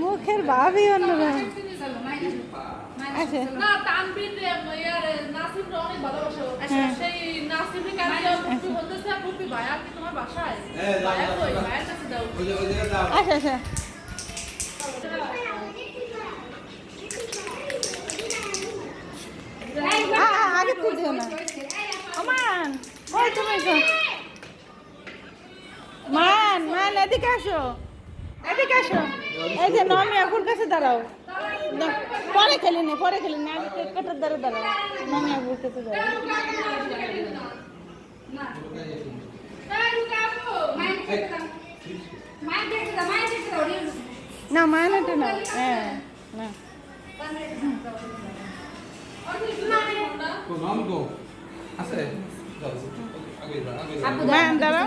মুখের ভাবই অন্যরকম। আচ্ছা আচ্ছা আগে তুই দিও না। মান কই তুমি মান মান এদিকে আসো, এদিকে আসো। এই যে নমি আপুর কাছে দাঁড়াও, পরে খেলি নে আগে কেক কাটার দ্বারা দাঁড়াও। নমি আপুর কাছে দাঁড়াও। না মায়ানাটা না, হ্যাঁ না মায়ান দাঁড়াও।